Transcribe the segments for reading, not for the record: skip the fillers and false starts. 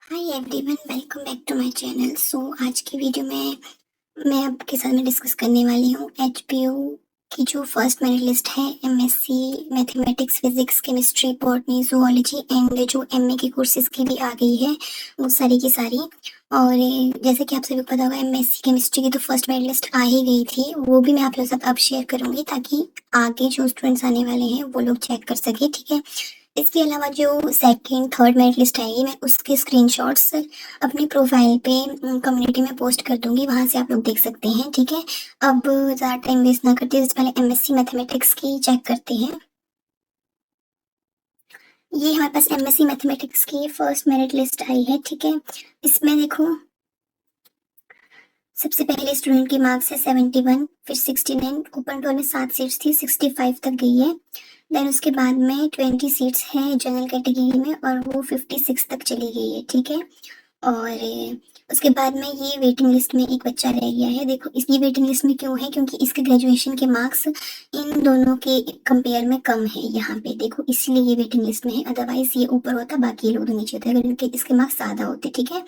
Hi everyone, welcome back to my channel. आज की video में मैं आपके साथ में डिस्कस करने वाली हूँ एचपीयू की जो फर्स्ट मेरिट लिस्ट है। MSc mathematics, physics, chemistry, botany, zoology and जो एमए की कोर्सेज की भी आ गई है वो सारी की सारी। और जैसे कि आप सभी को पता होगा, एमएससी केमिस्ट्री की तो फर्स्ट मेरिट लिस्ट आ ही गई थी, वो भी मैं आप लोगों के साथ अब शेयर करूंगी ताकि आगे जो स्टूडेंट्स आने वाले हैं वो लोग चेक कर सके, ठीक है। इसके अलावा जो सेकंड थर्ड मेरिट लिस्ट आएगी मैं उसके स्क्रीनशॉट्स अपनी प्रोफाइल पे कम्युनिटी में पोस्ट कर दूंगी, वहां से आप लोग देख सकते हैं, ठीक है। अब ज़्यादा टाइम वेस्ट ना करते, इससे पहले एमएससी मैथमेटिक्स की चेक करते हैं। ये हमारे पास एमएससी मैथमेटिक्स की फर्स्ट मेरिट लिस्ट आई है, ठीक है। इसमें देखो, सबसे पहले स्टूडेंट की मार्क्स है 71, फिर 69, ओपन टोल में 7 सीट्स थी, 65 तक गई है। देन उसके बाद में 20 सीट्स हैं जनरल कैटेगरी में और वो 56 तक चली गई है, ठीक है। और उसके बाद में ये वेटिंग लिस्ट में एक बच्चा रह गया है। देखो, इसकी वेटिंग लिस्ट में क्यों है, क्योंकि इसके ग्रेजुएशन के मार्क्स इन दोनों के कंपेयर में कम है यहाँ पे, देखो इसलिए ये वेटिंग लिस्ट में है। अदरवाइज ये ऊपर होता, बाकी लोग तो नीचे होते अगर इनके इसके मार्क्स ज्यादा होते, ठीक है।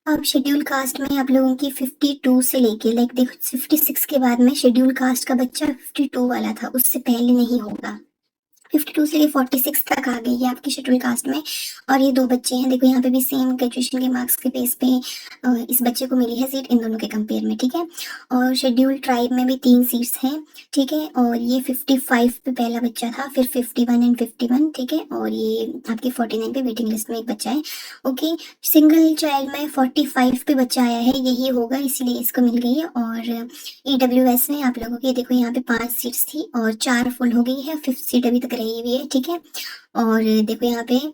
अब शेड्यूल कास्ट में आप लोगों की 52 से लेके देखो 56 के बाद में शेड्यूल कास्ट का बच्चा 52 वाला था, उससे पहले नहीं होगा। 52 से ये 46 तक आ गई है आपकी शेड्यूल कास्ट में। और ये दो बच्चे हैं, देखो यहाँ पे भी सेम ग्रेजुएशन के मार्क्स के बेस पे इस बच्चे को मिली है सीट इन दोनों के कंपेयर में, ठीक है। और शेड्यूल ट्राइब में भी 3 सीट्स हैं, ठीक है। और ये 55 पे पहला बच्चा था, फिर 51 एंड 51, ठीक है। और ये आपकी 49 पे वेटिंग लिस्ट में एक बच्चा है, ओके। सिंगल चाइल्ड में 45 पे बच्चा आया है, यही होगा इसीलिए इसको मिल गई है। और ईडब्ल्यूएस में आप लोगों की देखो यहाँ पे 5 सीट्स थी और 4 फुल हो गई है, 5th सीट अभी तक रही हुई है, ठीक है। और देखो यहाँ पे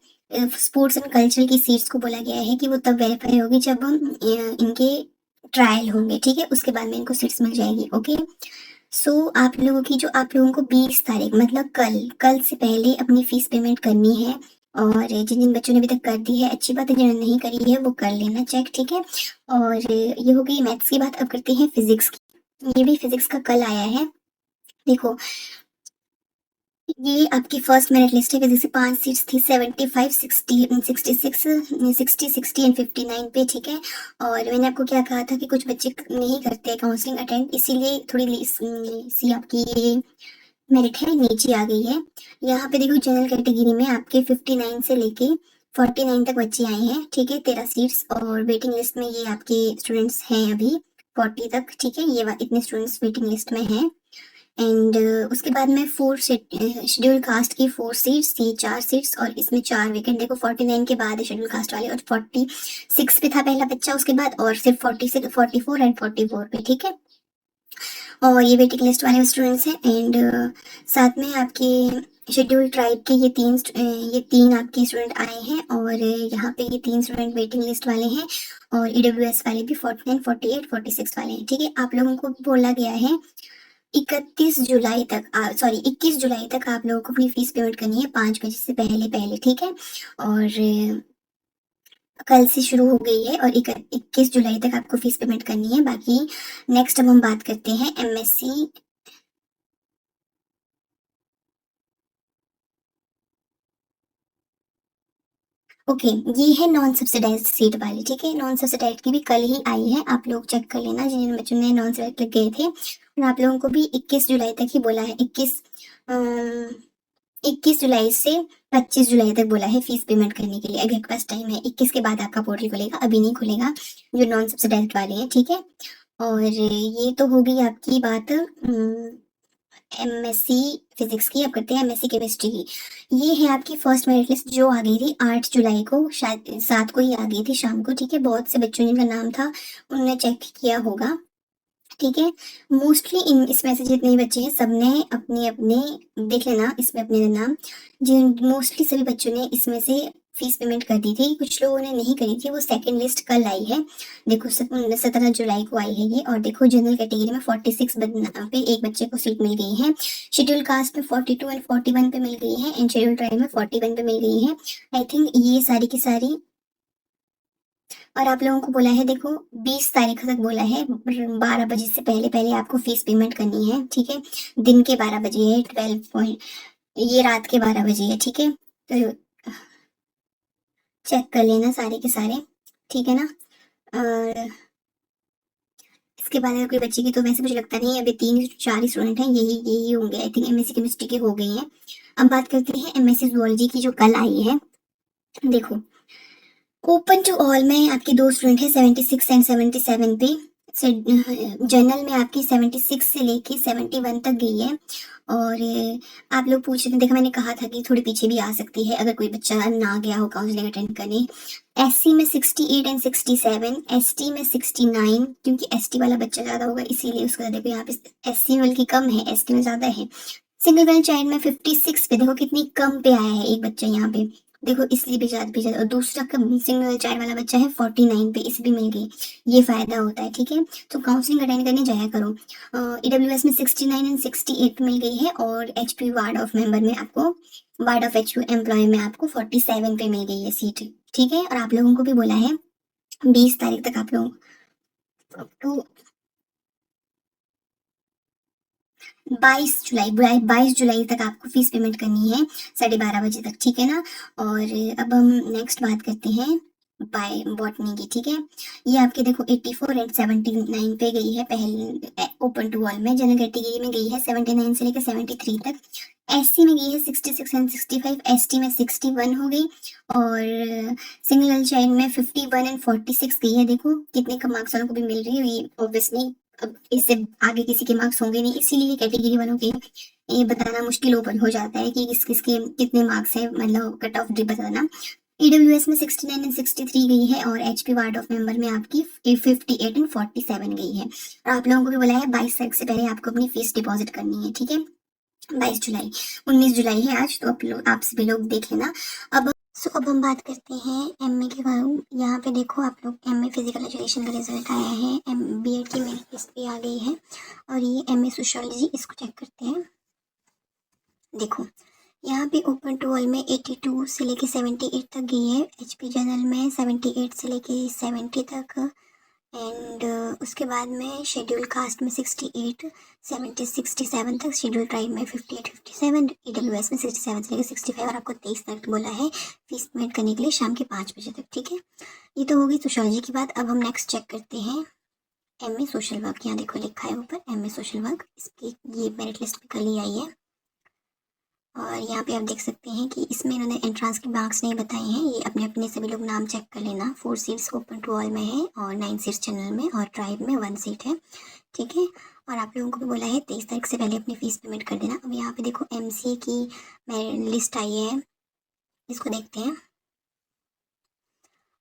स्पोर्ट्स एंड कल्चर की सीट्स को बोला गया है कि वो तब वेरीफाई होगी जब इनके ट्रायल होंगे, ठीक है, उसके बाद में इनको सीट्स मिल जाएगी, ओके। आप लोगों की जो आप लोगों को 20 तारीख मतलब कल कल से पहले अपनी फीस पेमेंट करनी है। और जिन जिन बच्चों ने अभी तक कर दी है अच्छी बात है, जिन्होंने नहीं करी है वो कर लेना चेक, ठीक है। और ये हो गई मैथ्स की बात, अब करते हैं फिजिक्स की। ये भी फिजिक्स का कल आया है, देखो ये आपकी फर्स्ट मेरिट लिस्ट है। फिजिक्स की 5 सीट्स थी, 75, 60, 66, 60, 60 एंड 59 पे, ठीक है। और मैंने आपको क्या कहा था कि कुछ बच्चे नहीं करते काउंसलिंग अटेंड, इसीलिए थोड़ी सी आपकी ये मेरिट है नीचे आ गई है। यहाँ पे देखो जनरल कैटेगरी में आपके 59 से लेके 49 तक बच्चे आए हैं, ठीक है, 13 सीट्स। और वेटिंग लिस्ट में ये आपके स्टूडेंट्स हैं अभी 40 तक, ठीक है। ये इतने स्टूडेंट्स वेटिंग लिस्ट में हैं। एंड उसके बाद में शेड्यूल कास्ट की 4 सीट्स थी, 4 सीट्स और इसमें 4 वेकेंट। देखो 49 के बाद है शेड्यूल कास्ट वाले, और 46 पे था पहला बच्चा, उसके बाद और सिर्फ 46, 44 एंड 44 पे, ठीक है। और ये वेटिंग लिस्ट वाले स्टूडेंट्स हैं। एंड साथ में आपके शेड्यूल ट्राइब के ये तीन आपके स्टूडेंट आए हैं। और यहाँ पे ये 3 स्टूडेंट वेटिंग लिस्ट वाले हैं। और ईडब्ल्यूएस वाले भी 49, 48, 46 वाले हैं, ठीक है। आप लोगों को बोला गया है 31 जुलाई तक, सॉरी 21 जुलाई तक आप लोगों को अपनी फीस पेमेंट करनी है 5 बजे से पहले पहले, ठीक है। और कल से शुरू हो गई है और 21 जुलाई तक आपको फीस पेमेंट करनी है। बाकी नेक्स्ट अब हम बात करते हैं एमएससी। ओके, ये है नॉन सब्सिडाइज्ड सीट वाली, ठीक है। नॉन सब्सिडाइज्ड की भी कल ही आई है, आप लोग चेक कर लेना जिन बच्चों ने नॉन सब्सिडाइज्ड गए थे। और आप लोगों को भी 21 जुलाई तक ही बोला है, 21 जुलाई से 25 जुलाई तक बोला है फीस पेमेंट करने के लिए। अभी आपके पास टाइम है, 21 के बाद आपका पोर्टल खुलेगा, अभी नहीं खुलेगा, जो नॉन सब्सिडाइज्ड वाले हैं, ठीक है। और ये तो हो गई आपकी बात एमएससी फिजिक्स की। अब करते हैं एमएससी केमिस्ट्री की। ये है आपकी फर्स्ट मेरिट लिस्ट जो आ गई थी 8 जुलाई को, शायद 7 को ही आ गई थी शाम को, ठीक है। बहुत से बच्चों जिनका नाम था उनने चेक किया होगा, ठीक है। मोस्टली इन इसमें से जितने बच्चे हैं सबने अपने अपने देख लेना, इसमें अपने नाम, जिन मोस्टली सभी बच्चों ने इसमें से फीस पेमेंट कर दी थी। कुछ लोगों ने नहीं करी थी, वो सेकंड लिस्ट कल आई है, देखो 17 जुलाई को आई है ये। और देखो जनरल कैटेगरी में 46 पे एक बच्चे को सीट मिल गई है। शेड्यूल कास्ट में 42 एंड 41 पे मिल गई है, एंड शेड्यूल ट्राइब में 41 पे मिल गई है। आई थिंक ये सारी की सारी। और आप लोगों को बोला है, देखो 20 तारीख तक बोला है, 12 बजे से पहले पहले आपको फीस पेमेंट करनी है, ठीक है। दिन के 12 बजे है, 12 पॉइंट, ये रात के 12 बजे है, ठीक है। तो चेक कर लेना सारे के सारे। ठीक है ना। और इसके बाद अगर कोई बच्चे की, तो वैसे मुझे लगता नहीं, अभी 3 4 ही स्टूडेंट हैं, यही होंगे आई थिंक। एमएससी केमिस्ट्री के हो गई हैं। अब बात करते हैं एमएससी जूलॉजी की जो कल आई है। देखो, ओपन टू ऑल में आपकी 2 स्टूडेंट है 76 एंड 77 पे। जनरल में आपकी 76 से लेके 71 तक गई है। और आप लोग पूछ रहे थे, देखा मैंने कहा था कि थोड़ी पीछे भी आ सकती है अगर कोई बच्चा ना गया हो काउंसलिंग अटेंड करने। एससी में 68 एंड 67, एसटी में 69, क्योंकि एसटी वाला बच्चा ज्यादा होगा इसीलिए उसका, देखो यहाँ पे एससी में बल्कि कम है, एसटी में ज्यादा है। सिंगल गर्ल चाइल्ड में 56 पे, देखो कितनी कम पे आया है एक बच्चा यहाँ पे, देखो इसलिए भी ज्यादा। और दूसरा कम सिंगल चाइल्ड वाला बच्चा है 49 पे, इसे भी मिल गई। ये फायदा होता है, ठीक है। तो काउंसलिंग अटेंड करने जाया करो। ईडब्ल्यूएस में 69 एंड 68 मिल गई है। और एचपी वार्ड ऑफ मेंबर में आपको, वार्ड ऑफ एचपी एम्प्लॉय में आपको 47 पे मिल गई है सीट, ठीक है। और आप लोगों को भी बोला है 20 तारीख तक आप लोग तो 22 जुलाई तक आपको फीस पेमेंट करनी है 12:30 बजे तक, ठीक है ना। और अब हम नेक्स्ट बात करते हैं बाय बॉटनी की, ठीक है। ये आपके देखो 84 एंड 79 पे गई है पहले ओपन टू ऑल में। जनरल कैटेगरी में गई है 79 से लेकर 73 तक। एससी में गई है 66 एंड 65, एसटी में 61 हो गई। और सिंगल चाइल्ड में 51 एंड 46 गई है। देखो कितने कम मार्क्स वालों को भी मिल रही है, ये ऑब्वियसली अब इससे आगे किसी के मार्क्स होंगे नहीं, इसीलिए कैटेगरी वालों के ये बताना मुश्किल ओपन हो जाता है कि किस किस के कितने मार्क्स है, मतलब कट ऑफ बताना। ईडब्ल्यूएस में 69 एंड 63 गई है। और एचपी वार्ड ऑफ मेंबर में आपकी 58 एंड 47 गई है। और आप लोगों को भी बोला है 22 तारीख से पहले आपको अपनी फीस डिपॉजिट करनी है, ठीक है। 22 जुलाई, 19 जुलाई है आज, तो आप सभी लोग देख लेना। अब हम बात करते हैं एमए के बारे में। यहाँ पे देखो आप लोग, एमए फिजिकल एजुकेशन का रिजल्ट आया है, बीएड की मेरिट लिस्ट भी आ गई है। और ये एमए सोशियोलॉजी, इसको चेक करते हैं। देखो यहाँ पे ओपन टू ऑल में 82 से लेके 78 तक गई है। एचपी जनरल में 78 से लेके 70 तक। एंड उसके बाद में शेड्यूल कास्ट में 68 70 67 तक, शेड्यूल ट्राइब में 58 57, ईडब्ल्यूएस में 67 से लेकर 65। और आपको 23 तक बोला है फीस पेमेंट करने के लिए शाम के 5 बजे तक, ठीक है। ये तो होगी सोशियोलॉजी की बात। अब हम नेक्स्ट चेक करते हैं एमए सोशल वर्क। यहाँ देखो लिखा है ऊपर एमए सोशल वर्क, इसकी ये मेरिट लिस्ट भी कल ही आई है। और यहाँ पे आप देख सकते हैं कि इसमें इन्होंने एंट्रांस के मार्क्स नहीं बताए हैं, ये अपने अपने सभी लोग नाम चेक कर लेना। 4 सीट्स ओपन टू ऑल में है और 9 सीट्स जनरल में, और ट्राइब में 1 सीट है, ठीक है। और आप लोगों को भी बोला है 23 तारीख से पहले अपनी फीस पेमेंट कर देना। अब यहाँ पे देखो एमसीए की लिस्ट आई है, इसको देखते हैं।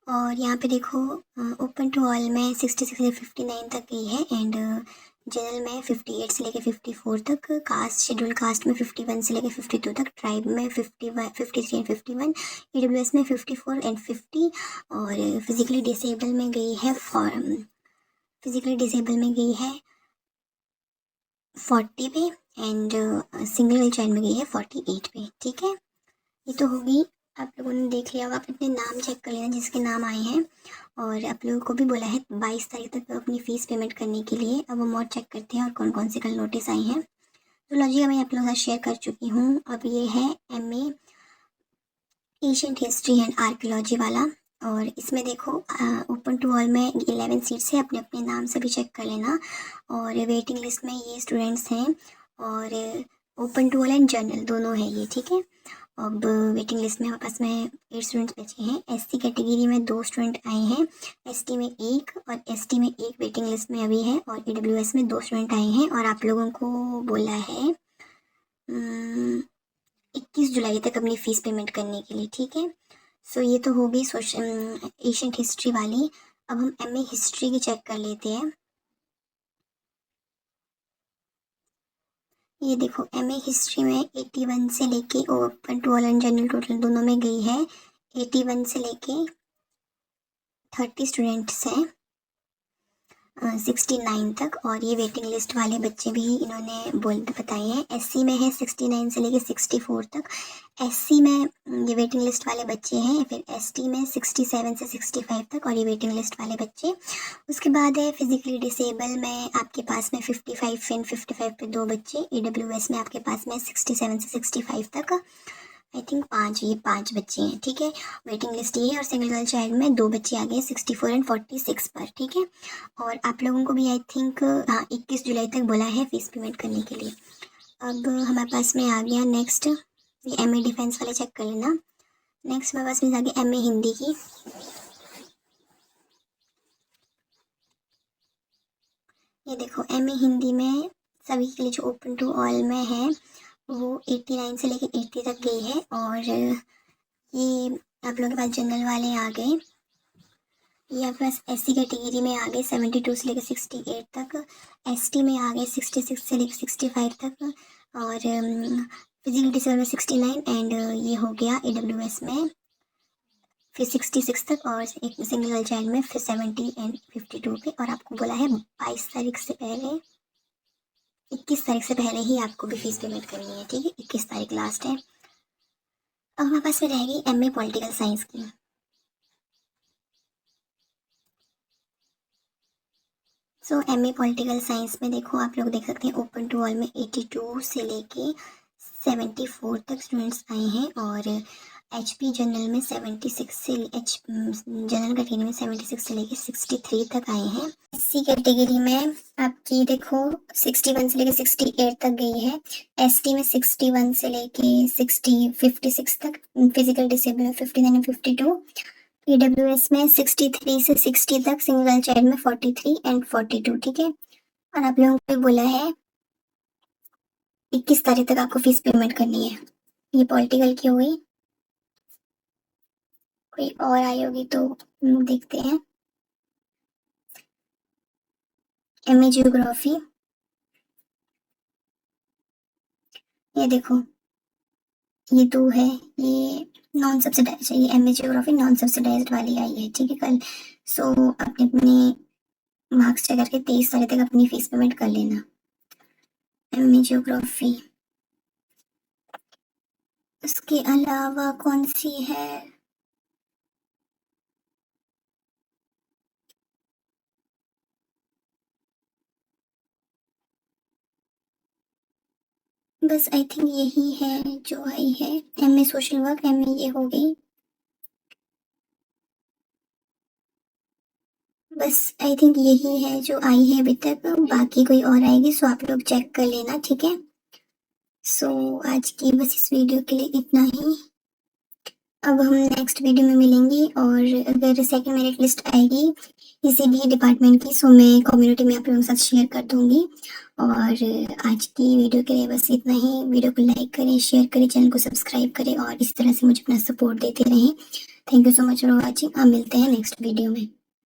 और यहाँ पे देखो ओपन टू ऑल में 66 से 59 तक गई है। एंड जनरल में 58 से लेके 54 तक, कास्ट शेड्यूल कास्ट में 51 से लेके 52 तक, ट्राइब में 53 एंड 51, ईडब्ल्यूएस में 54 एंड 50। और फिजिकली डिसेबल में गई है 40 पे। एंड सिंगल चाइल्ड में गई है 48 पे, ठीक है। ये तो होगी, आप लोगों ने देख लिया होगा, आप अपने नाम चेक कर लेना जिसके नाम आए हैं। और आप लोगों को भी बोला है 22 तारीख तक अपनी फ़ीस पेमेंट करने के लिए। अब हम और चेक करते हैं और कौन कौन से कल नोटिस आई हैं। जूलॉजी का मैं आप लोगों के साथ शेयर कर चुकी हूँ। अब ये है MA ancient history and archaeology वाला। और इसमें देखो ओपन टू ऑल में 11 सीट्स है, अपने अपने नाम से भी चेक कर लेना। और वेटिंग लिस्ट में ये स्टूडेंट्स हैं। और open to all and general दोनों है ये, ठीक है। अब वेटिंग लिस्ट में हमारे पास में 8 स्टूडेंट्स बचे हैं। एससी कैटेगरी में 2 स्टूडेंट आए हैं, एसटी में 1 और एसटी में 1 वेटिंग लिस्ट में अभी है। और ईडब्ल्यूएस में 2 स्टूडेंट आए हैं। और आप लोगों को बोला है 21 जुलाई तक अपनी फ़ीस पेमेंट करने के लिए, ठीक है। सो ये तो हो गई एशियंट हिस्ट्री वाली। अब हम एमए हिस्ट्री की चेक कर लेते हैं। ये देखो एमए हिस्ट्री में 81 से लेके open to all and general total दोनों में गई है 81 से लेके 30 स्टूडेंट्स हैं 69 तक। और ये वेटिंग लिस्ट वाले बच्चे भी इन्होंने बताए हैं। एससी में है 69 से लेके 64 तक, एससी में ये वेटिंग लिस्ट वाले बच्चे हैं। फिर एसटी में 67 से 65 तक, और ये वेटिंग लिस्ट वाले बच्चे। उसके बाद है फिजिकली डिसेबल में आपके पास में 55 एंड 55 पे 2 बच्चे। ईडब्ल्यूएस में आपके पास में 67 से 65 तक। आई थिंक 5, ये 5 बच्चे हैं, ठीक है। वेटिंग लिस्ट ये है और सिंगल गर्ल चाइल्ड में 2 बच्चे आ गए 64 एंड 46 पर, ठीक है। और आप लोगों को भी आई थिंक हाँ 21 जुलाई तक बोला है फीस पेमेंट करने के लिए। अब हमारे पास में आ गया नेक्स्ट, ये MA डिफेंस वाले चेक कर लेना। नेक्स्ट हमारे पास में आ गया MA हिंदी की। ये देखो MA हिंदी में सभी के लिए जो ओपन टू ऑल में है वो 89 से लेकर 80 तक गई है। और ये आप लोगों के पास जनरल वाले आ गए, ये आपके पास SC कैटेगरी में आ गए 72 से लेकर 68 तक, ST में आ गए 66 से लेकर 65 तक, और फिजिकल डिसेबल में 69 एंड ये हो गया AWS में फिर 66 तक, और एक सिंगल गर्ल चाइल्ड में फिर 70 एंड 52 पे। और आपको बोला है 22 तारीख से पहले, 21 तारीख से पहले ही आपको भी फीस पेमेंट करनी है, ठीक है। 21 तारीख लास्ट है। अब हमारे पास में रहेगी MA पॉलिटिकल साइंस की। सो MA पॉलिटिकल साइंस में देखो आप लोग देख सकते हैं ओपन टू ऑल में 82 से लेके 74 तक स्टूडेंट्स आए हैं, और HP जनरल में 76 से जनरल कैटेगरी में 76 से लेके 63 तक आए हैं। SC कैटेगरी में आपकी देखो 61 से लेके 68 तक गई है, ST में 61 से लेके 56 तक, फिजिकल डिसेबल में 59 एंड 52, AWS में 63 से 60 तक, सिंगल चाइल्ड में 43 एंड 42, ठीक है। और आप लोगों को बोला है 21 तारीख तक आपको फीस पेमेंट करनी है। ये पॉलिटिकल की हुई, कोई और आई होगी तो देखते हैं। MA जियोग्राफी, ये देखो ये 2 है, ये नॉन सब्सिडाइज है, ये MA जियोग्राफी नॉन सब्सिडाइज्ड वाली आई है, ठीक है कल। सो अपने अपने मार्क्स चेक करके 23 तारीख तक अपनी फीस पेमेंट कर लेना। MA जियोग्राफी, उसके अलावा कौन सी है, बस आई थिंक यही है जो आई है। MA सोशल वर्क, MA ये हो गई, बस आई थिंक यही है जो आई है अभी तक, बाकी कोई और आएगी सो आप लोग चेक कर लेना, ठीक है। सो आज की बस इस वीडियो के लिए इतना ही। अब हम नेक्स्ट वीडियो में मिलेंगे, और अगर सेकंड मेरिट लिस्ट आएगी किसी भी डिपार्टमेंट की सो मैं कम्युनिटी में आप लोगों के साथ शेयर कर दूंगी। और आज की वीडियो के लिए बस इतना ही। वीडियो को लाइक करें, शेयर करें, चैनल को सब्सक्राइब करें और इस तरह से मुझे अपना सपोर्ट देते रहें। Thank you so much for watching. अब मिलते हैं नेक्स्ट वीडियो में।